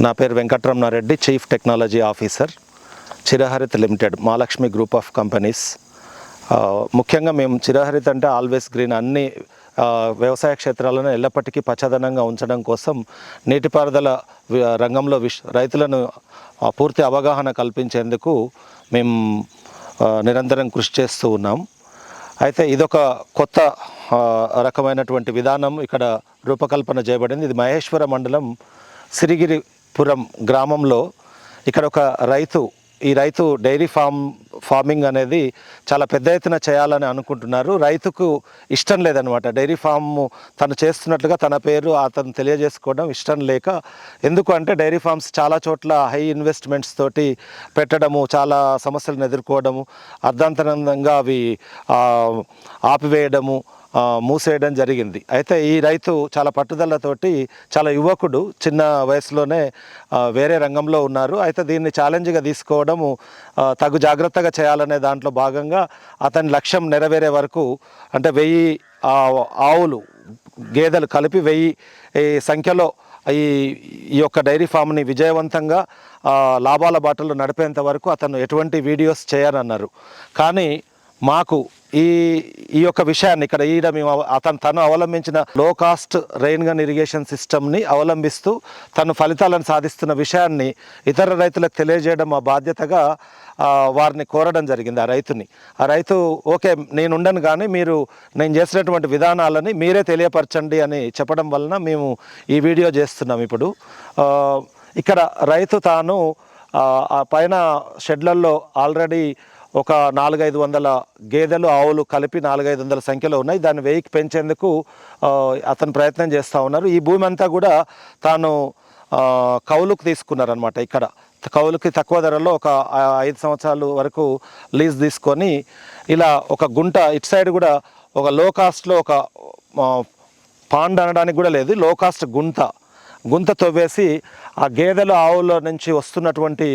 నా పేరు Venkataramana Reddy, chief technology officer, Chiraharit limited, Mahalakshmi group of companies. ముఖ్యంగా మేము చిరహరిత్ అంటే ఆల్వేస్ గ్రీన్, అన్ని వ్యవసాయ క్షేత్రాలను ఎల్లప్పటికీ పచ్చదనంగా ఉంచడం కోసం నీటిపారుదల రంగంలో రైతులను పూర్తి అవగాహన కల్పించేందుకు మేము నిరంతరం కృషి చేస్తూ ఉన్నాం. అయితే ఇదొక కొత్త రకమైనటువంటి విధానం ఇక్కడ రూపకల్పన చేయబడింది. ఇది మహేశ్వర మండలం సిరిగిరిపురం గ్రామంలో ఇక్కడ ఒక రైతు డైరీ ఫార్మింగ్ అనేది చాలా పెద్ద ఎత్తున చేయాలని అనుకుంటున్నారు. రైతుకు ఇష్టం లేదనమాట, డైరీ ఫామ్ తను చేస్తున్నట్లుగా తన పేరు అతను తెలియజేసుకోవడం ఇష్టం లేక. ఎందుకు అంటే డైరీ ఫార్మ్స్ చాలా చోట్ల హై ఇన్వెస్ట్మెంట్స్ తోటి పెట్టడము, చాలా సమస్యలను ఎదుర్కోవడము, అర్ధాంతరంగా అవి ఆపివేయడము, మూసేయడం జరిగింది. అయితే ఈ రైతు చాలా పట్టుదలతోటి, చాలా యువకుడు, చిన్న వయసులోనే వేరే రంగంలో ఉన్నారు. అయితే దీన్ని ఛాలెంజ్గా తీసుకోవడము, తగు జాగ్రత్తగా చేయాలనే దాంట్లో భాగంగా అతని లక్ష్యం నెరవేరే వరకు, అంటే 1000 గేదెలు కలిపి 1000 సంఖ్యలో ఈ యొక్క డైరీ ఫామ్ని విజయవంతంగా లాభాల బాటలు నడిపేంత వరకు అతను ఎటువంటి వీడియోస్ చేయనన్నారు. కానీ మాకు ఈ యొక్క విషయాన్ని ఇక్కడ మేము తను అవలంబించిన లో కాస్ట్ రెయిన్ గన్ ఇరిగేషన్ సిస్టమ్ని అవలంబిస్తూ తను ఫలితాలను సాధిస్తున్న విషయాన్ని ఇతర రైతులకు తెలియజేయడం మా బాధ్యతగా వారిని కోరడం జరిగింది. ఆ రైతు ఓకే నేను ఉండను, కానీ నేను చేసినటువంటి విధానాలని మీరే తెలియపరచండి అని చెప్పడం వలన మేము ఈ వీడియో చేస్తున్నాం. ఇప్పుడు ఇక్కడ రైతు తాను పైన షెడ్లలో ఆల్రెడీ ఒక 400-500 గేదెలు, ఆవులు కలిపి 400-500 సంఖ్యలో ఉన్నాయి. దాన్ని 1000కి పెంచేందుకు అతను ప్రయత్నం చేస్తూ ఉన్నారు. ఈ భూమి అంతా కూడా తాను కౌలుకు తీసుకున్నారనమాట. ఇక్కడ కౌలుకి తక్కువ ధరలో ఒక 5 సంవత్సరాల వరకు లీజ్ తీసుకొని ఇలా ఒక గుంట, ఇటు సైడ్ కూడా ఒక లో కాస్ట్లో ఒక పాండ్ అనడానికి కూడా లేదు, లో కాస్ట్ గుంత తవ్వేసి ఆ గేదెల ఆవుల నుంచి వస్తున్నటువంటి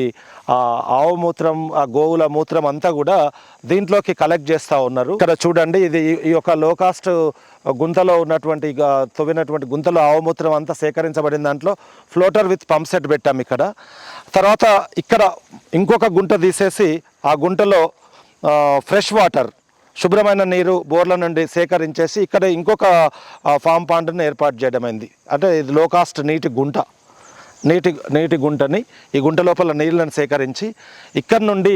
ఆవు మూత్రం, ఆ గోవుల మూత్రం అంతా కూడా దీంట్లోకి కలెక్ట్ చేస్తూ ఉన్నారు. ఇక్కడ చూడండి, ఇది ఈ యొక్క లో కాస్ట్ గుంతలో ఉన్నటువంటి తవ్వినటువంటి గుంతలో ఆవు మూత్రం అంతా సేకరించబడిన దాంట్లో ఫ్లోటర్ విత్ పంప్ సెట్ పెట్టాము ఇక్కడ. తర్వాత ఇక్కడ ఇంకొక గుంట తీసేసి ఆ గుంటలో ఫ్రెష్ వాటర్, శుభ్రమైన నీరు బోర్ల నుండి సేకరించేసి ఇక్కడ ఇంకొక ఫామ్ పాండ్ని ఏర్పాటు చేయడమైంది. అంటే ఇది లో కాస్ట్ నీటి గుంటని, ఈ గుంట లోపల నీళ్ళని సేకరించి ఇక్కడ నుండి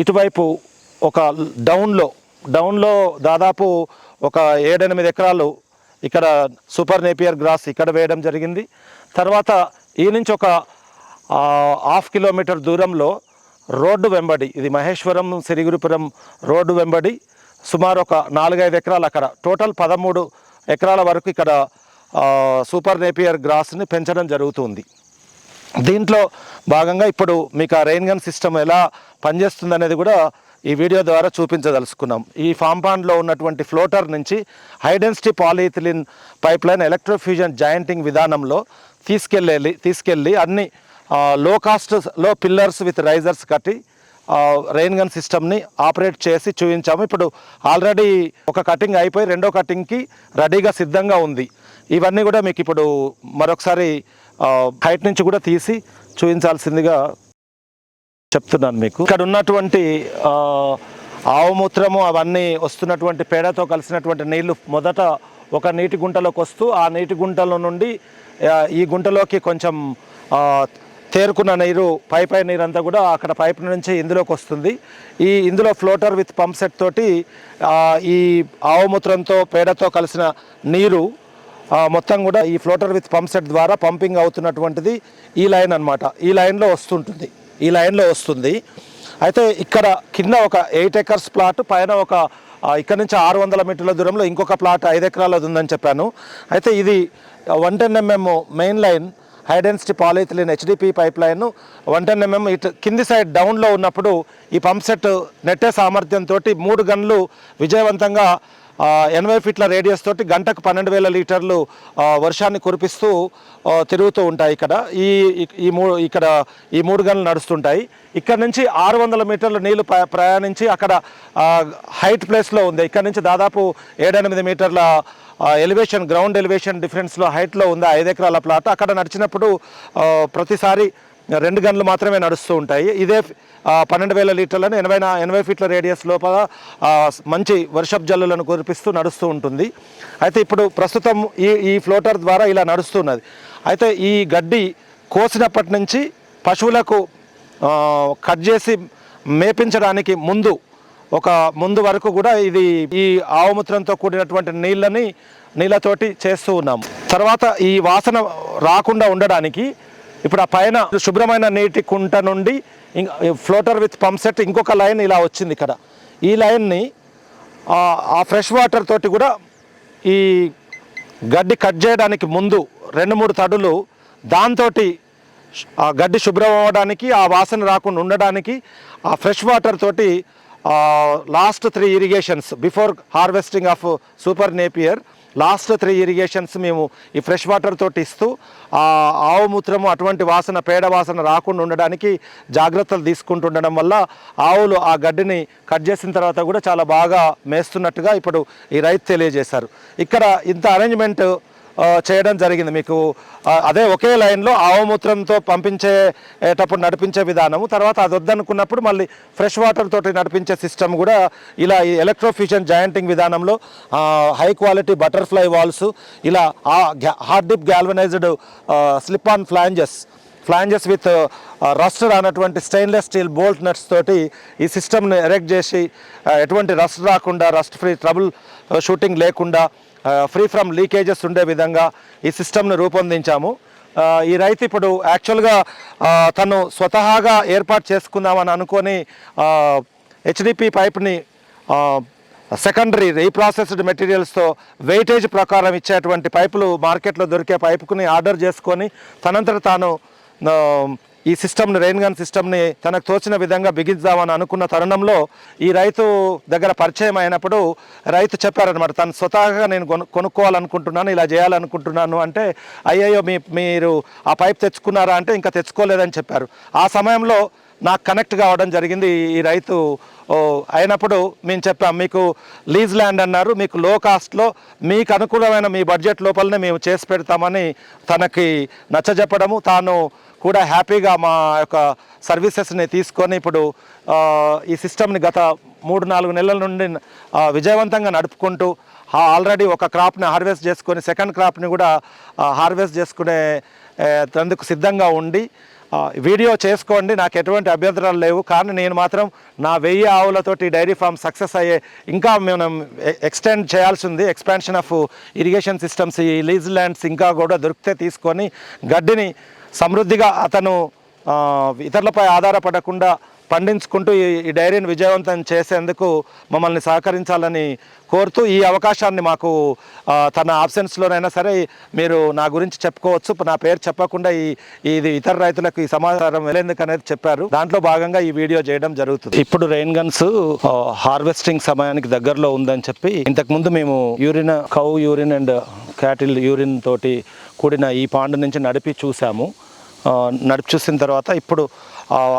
ఇటువైపు ఒక డౌన్లో దాదాపు ఒక 7-8 ఎకరాలు ఇక్కడ సూపర్ నేపియర్ గ్రాస్ ఇక్కడ వేయడం జరిగింది. తర్వాత ఈ నుంచి ఒక 1/2 కిలోమీటర్ దూరంలో రోడ్డు వెంబడి, ఇది మహేశ్వరం సిరిగిరిపురం రోడ్డు వెంబడి సుమారు ఒక 4-5 ఎకరాలు, అక్కడ టోటల్ 13 ఎకరాల వరకు ఇక్కడ సూపర్ నేపియర్ గ్రాస్ని పెంచడం జరుగుతుంది. దీంట్లో భాగంగా ఇప్పుడు మీకు ఆ రెయిన్ గన్ సిస్టమ్ ఎలా పనిచేస్తుంది అనేది కూడా ఈ వీడియో ద్వారా చూపించదలుచుకున్నాం. ఈ ఫామ్ పాండ్లో ఉన్నటువంటి ఫ్లోటర్ నుంచి high density polyethylene pipe line electrofusion jointing విధానంలో తీసుకెళ్ళి అన్ని లో కాస్ట్లో పిల్లర్స్ విత్ రైజర్స్ కట్టి రెయిన్ గన్ సిస్టమ్ని ఆపరేట్ చేసి చూపించాము. ఇప్పుడు ఆల్రెడీ ఒక కటింగ్ అయిపోయి రెండో కటింగ్కి రెడీగా సిద్ధంగా ఉంది. ఇవన్నీ కూడా మీకు ఇప్పుడు మరొకసారి హైట్ నుంచి కూడా తీసి చూపించాల్సిందిగా చెప్తున్నాను మీకు. ఇక్కడ ఉన్నటువంటి ఆవు మూత్రము అవన్నీ వస్తున్నటువంటి పేడతో కలిసినటువంటి నీళ్లు మొదట ఒక నీటి గుంటలోకి వస్తూ, ఆ నీటి గుంటలో నుండి ఈ గుంటలోకి కొంచెం తేరుకున్న నీరు, పై నీరు అంతా కూడా అక్కడ పైప్ నుంచి ఇందులోకి వస్తుంది. ఇందులో ఫ్లోటర్ విత్ పంప్ సెట్ తోటి ఈ ఆవుమూత్రంతో పేడతో కలిసిన నీరు మొత్తం కూడా ఈ ఫ్లోటర్ విత్ పంప్ సెట్ ద్వారా పంపింగ్ అవుతున్నటువంటిది ఈ లైన్ అనమాట. ఈ లైన్లో వస్తుంది. అయితే ఇక్కడ కింద ఒక 8 ఎకర్స్ ప్లాట్, పైన ఒక ఇక్కడ నుంచి 600 మీటర్ల దూరంలో ఇంకొక ప్లాట్ 5 ఎకరాలది ఉందని చెప్పాను. అయితే ఇది 110 mm main line, high density polyethylene HDP pipe line 110 mm ఇటు కింది సైడ్ డౌన్లో ఉన్నప్పుడు ఈ పంప్ సెట్ నెట్టే సామర్థ్యంతో 3 గన్లు విజయవంతంగా 80 ఫీట్ల రేడియస్ తోటి గంటకు 12,000 లీటర్లు వర్షాన్ని కురిపిస్తూ తిరుగుతూ ఉంటాయి. ఇక్కడ ఈ 3 గన్లు నడుస్తుంటాయి. ఇక్కడ నుంచి 600 మీటర్ల నీళ్లు ప్రయాణించి అక్కడ హైట్ ప్లేస్లో ఉంది. ఇక్కడ నుంచి దాదాపు 7-8 మీటర్ల ఎలివేషన్, గ్రౌండ్ ఎలివేషన్ డిఫరెన్స్లో హైట్లో ఉంది 5 ఎకరాల ప్లాట్. అక్కడ నడిచినప్పుడు ప్రతిసారి 2 గన్లు మాత్రమే నడుస్తూ ఉంటాయి. ఇదే 12,000 లీటర్లను 80 ఫీట్ల రేడియస్ లోపల మంచి వర్షపు జల్లులను కురిపిస్తూ నడుస్తూ ఉంటుంది. అయితే ఇప్పుడు ప్రస్తుతం ఈ ఫ్లోటర్ ద్వారా ఇలా నడుస్తున్నది. అయితే ఈ గడ్డి కోసినప్పటి నుంచి పశువులకు కట్ చేసి మేపించడానికి ముందు వరకు కూడా ఇది ఈ ఆవుమూత్రంతో కూడినటువంటి నీళ్ళతోటి చేస్తూ ఉన్నాము. తర్వాత ఈ వాసన రాకుండా ఉండడానికి ఇప్పుడు ఆ పైన శుభ్రమైన నీటి కుంట నుండి ఫ్లోటర్ విత్ పంప్ సెట్ ఇంకొక లైన్ ఇలా వచ్చింది. ఇక్కడ ఈ లైన్ని ఆ ఫ్రెష్ వాటర్ తోటి కూడా ఈ గడ్డి కట్ చేయడానికి ముందు 2-3 తడులు దాంతో ఆ గడ్డి శుభ్రం అవ్వడానికి, ఆ వాసన రాకుండా ఉండడానికి ఆ ఫ్రెష్ వాటర్ తోటి last 3 irrigations before harvesting of super Napier last 3 irrigations మేము ఈ ఫ్రెష్ వాటర్ తోటి ఇస్తూ ఆవు మూత్రము అటువంటి పేడ వాసన రాకుండా ఉండడానికి జాగ్రత్తలు తీసుకుంటుండడం వల్ల ఆవులు ఆ గడ్డిని కట్ చేసిన తర్వాత కూడా చాలా బాగా మేస్తున్నట్టుగా ఇప్పుడు ఈ రైతు తెలియజేశారు. ఇక్కడ ఇంత అరేంజ్మెంట్ చేయడం జరిగింది. మీకు అదే ఒకే లైన్లో ఆవుమూత్రంతో పంపించేటప్పుడు నడిపించే విధానము, తర్వాత అది వద్దనుకున్నప్పుడు మళ్ళీ ఫ్రెష్ వాటర్ తోటి నడిపించే సిస్టమ్ కూడా ఇలా ఈ ఎలక్ట్రోఫ్యూజన్ జాయింటింగ్ విధానంలో హై క్వాలిటీ బటర్ఫ్లై వాల్స్, ఇలా hard dip galvanised slip on flanges with rust రానటువంటి స్టెయిన్లెస్ స్టీల్ బోల్ట్ నట్స్ తోటి ఈ సిస్టమ్ని ఎరెక్ట్ చేసి ఎటువంటి రస్ట్ రాకుండా, రస్ట్ ఫ్రీ, ట్రబుల్ షూటింగ్ లేకుండా, ఫ్రీ ఫ్రమ్ లీకేజెస్ ఉండే విధంగా ఈ సిస్టమ్ను రూపొందించాము. ఈ రైతు ఇప్పుడు యాక్చువల్గా తను స్వతహాగా ఏర్పాటు చేసుకుందామని అనుకొని హెచ్డిపి పైప్ని సెకండరీ రీప్రాసెస్డ్ మెటీరియల్స్తో వెయిటేజ్ ప్రకారం ఇచ్చేటువంటి పైపులు మార్కెట్లో దొరికే పైపుని ఆర్డర్ చేసుకొని తనంతట తాను ఈ సిస్టమ్ని, రెయిన్ గన్ సిస్టమ్ని తనకు తోచిన విధంగా బిగించామని అనుకున్న తరుణంలో ఈ రైతు దగ్గర పరిచయం అయినప్పుడు రైతు చెప్పారనమాట, తను స్వతహాగా నేను కొనుక్కోవాలనుకుంటున్నాను, ఇలా చేయాలనుకుంటున్నాను అంటే, అయ్యయ్యో మీరు ఆ పైప్ తెచ్చుకున్నారా అంటే ఇంకా తెచ్చుకోలేదని చెప్పారు. ఆ సమయంలో నాకు కనెక్ట్ కావడం జరిగింది ఈ రైతు అయినప్పుడు. మేము చెప్పాం, మీకు లీజ్ ల్యాండ్ అన్నారు, మీకు లో కాస్ట్లో మీకు అనుకూలమైన మీ బడ్జెట్ లోపలనే మేము చేసి పెడతామని తనకి నచ్చజెప్పడము, తాను కూడా హ్యాపీగా మా యొక్క సర్వీసెస్ని తీసుకొని ఇప్పుడు ఈ సిస్టమ్ని గత 3-4 నెలల నుండి విజయవంతంగా నడుపుకుంటూ ఆల్రెడీ ఒక క్రాప్ని హార్వెస్ట్ చేసుకొని సెకండ్ క్రాప్ని కూడా హార్వెస్ట్ చేసుకునే తందుకు సిద్ధంగా ఉండి, వీడియో చేసుకోండి, నాకు ఎటువంటి అభ్యంతరాలు లేవు, కానీ నేను మాత్రం నా 1000 ఆవులతోటి డైరీ ఫామ్ సక్సెస్ అయ్యే ఇంకా మనం ఎక్స్టెండ్ చేయాల్సి ఉంది. ఎక్స్పాన్షన్ ఆఫ్ ఇరిగేషన్ సిస్టమ్స్, ఈ లీజ్ ల్యాండ్స్ ఇంకా కూడా దొరికితే తీసుకొని గడ్డిని సమృద్ధిగా అతను ఇతరులపై ఆధారపడకుండా పండించుకుంటూ ఈ డైరీని విజయవంతం చేసేందుకు మమ్మల్ని సహకరించాలని కోరుతూ, ఈ అవకాశాన్ని మాకు తన ఆబ్సెన్స్లోనైనా సరే మీరు నా గురించి చెప్పుకోవచ్చు, నా పేరు చెప్పకుండా ఇది ఇతర రైతులకు ఈ సమాచారం వెళ్ళేందుకు అనేది చెప్పారు. దాంట్లో భాగంగా ఈ వీడియో చేయడం జరుగుతుంది. ఇప్పుడు రెయిన్ గన్స్ హార్వెస్టింగ్ సమయానికి దగ్గరలో ఉందని చెప్పి ఇంతకుముందు మేము cow urine and cattle urine తోటి కూడిన ఈ పాండ్ నుంచి నడిపి చూసాము. చూసిన తర్వాత ఇప్పుడు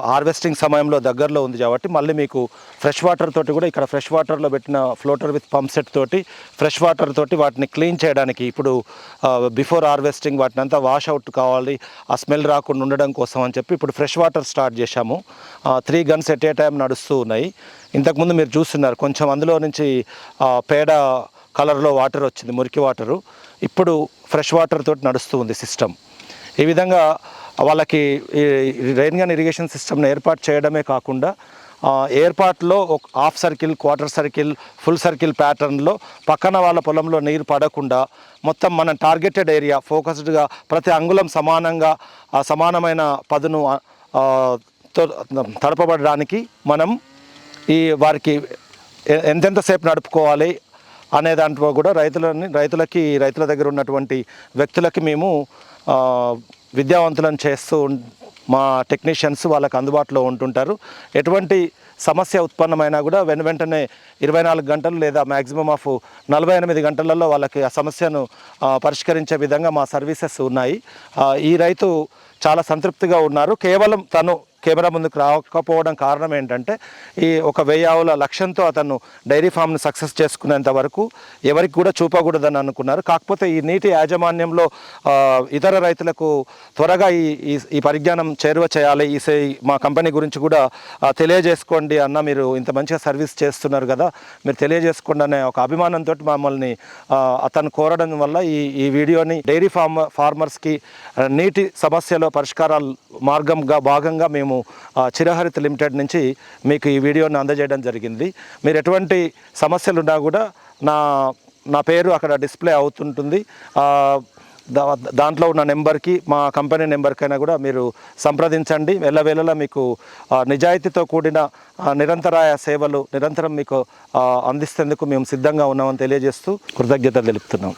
హార్వెస్టింగ్ సమయంలో దగ్గరలో ఉంది కాబట్టి మళ్ళీ మీకు ఫ్రెష్ వాటర్ తోటి కూడా ఇక్కడ ఫ్రెష్ వాటర్లో పెట్టిన ఫ్లోటర్ విత్ పంప్ సెట్ తోటి ఫ్రెష్ వాటర్ తోటి వాటిని క్లీన్ చేయడానికి ఇప్పుడు బిఫోర్ హార్వెస్టింగ్ వాటిని అంతా వాష్ అవుట్ కావాలి, ఆ స్మెల్ రాకుండా ఉండడం కోసం అని చెప్పి ఇప్పుడు ఫ్రెష్ వాటర్ స్టార్ట్ చేశాము. 3 గన్స్ ఎట్ ఏ టైం నడుస్తూ ఉన్నాయి. ఇంతకుముందు మీరు చూస్తున్నారు కొంచెం అందులో నుంచి పేడ కలర్లో వాటర్ వచ్చింది, మురికి వాటరు. ఇప్పుడు ఫ్రెష్ వాటర్ తోటి నడుస్తూ ఉంది సిస్టమ్. ఈ విధంగా వాళ్ళకి రెయిన్ గన్ ఇరిగేషన్ సిస్టమ్ని ఏర్పాటు చేయడమే కాకుండా ఏర్పాటులో ఒక half circle, quarter circle, full circle ప్యాటర్న్లో పక్కన వాళ్ళ పొలంలో నీరు పడకుండా మొత్తం మన టార్గెటెడ్ ఏరియా ఫోకస్డ్గా ప్రతి అంగుళం సమానంగా సమానమైన పదును తడపబడడానికి మనం వారికి ఎంతెంతసేపు నడుపుకోవాలి అనే దాంట్లో కూడా రైతుల దగ్గర ఉన్నటువంటి వ్యక్తులకి మేము విద్యావంతులను చేస్తూ మా టెక్నీషియన్స్ వాళ్ళకి అందుబాటులో ఉంటుంటారు. ఎటువంటి సమస్య ఉత్పన్నమైనా కూడా వెంటనే 24 గంటలు లేదా మ్యాక్సిమం ఆఫ్ 48 గంటలలో వాళ్ళకి ఆ సమస్యను పరిష్కరించే విధంగా మా సర్వీసెస్ ఉన్నాయి. ఈ రైతు చాలా సంతృప్తిగా ఉన్నారు. కేవలం తను కెమెరా ముందుకు రాకపోవడం కారణం ఏంటంటే ఈ ఒక 1000 ఆవుల లక్ష్యంతో అతను డైరీ ఫామ్ను సక్సెస్ చేసుకునేంత వరకు ఎవరికి కూడా చూపకూడదని అనుకున్నారు. కాకపోతే ఈ నీటి యాజమాన్యంలో ఇతర రైతులకు త్వరగా ఈ పరిజ్ఞానం చేరువ చేయాలి, మా కంపెనీ గురించి కూడా తెలియజేసుకోండి అన్న, మీరు ఇంత మంచిగా సర్వీస్ చేస్తున్నారు కదా, మీరు తెలియజేసుకోండి అనే ఒక అభిమానంతో మమ్మల్ని అతను కోరడం వల్ల ఈ వీడియోని డైరీ ఫార్మర్స్కి నీటి సమస్యలో పరిష్కారాల మార్గంగా భాగంగా మేము చిరహరిత లిమిటెడ్ నుంచి మీకు ఈ వీడియోని అందజేయడం జరిగింది. మీరు ఎటువంటి సమస్యలు ఉన్నా కూడా నా పేరు అక్కడ డిస్ప్లే అవుతుంటుంది. దాంట్లో ఉన్న నెంబర్కి, మా కంపెనీ నెంబర్కైనా కూడా మీరు సంప్రదించండి. వెళ్ళవేళలా మీకు నిజాయితీతో కూడిన నిరంతరాయ సేవలు నిరంతరం మీకు అందిస్తేందుకు మేము సిద్ధంగా ఉన్నామని తెలియజేస్తూ కృతజ్ఞతలు తెలుపుతున్నాం.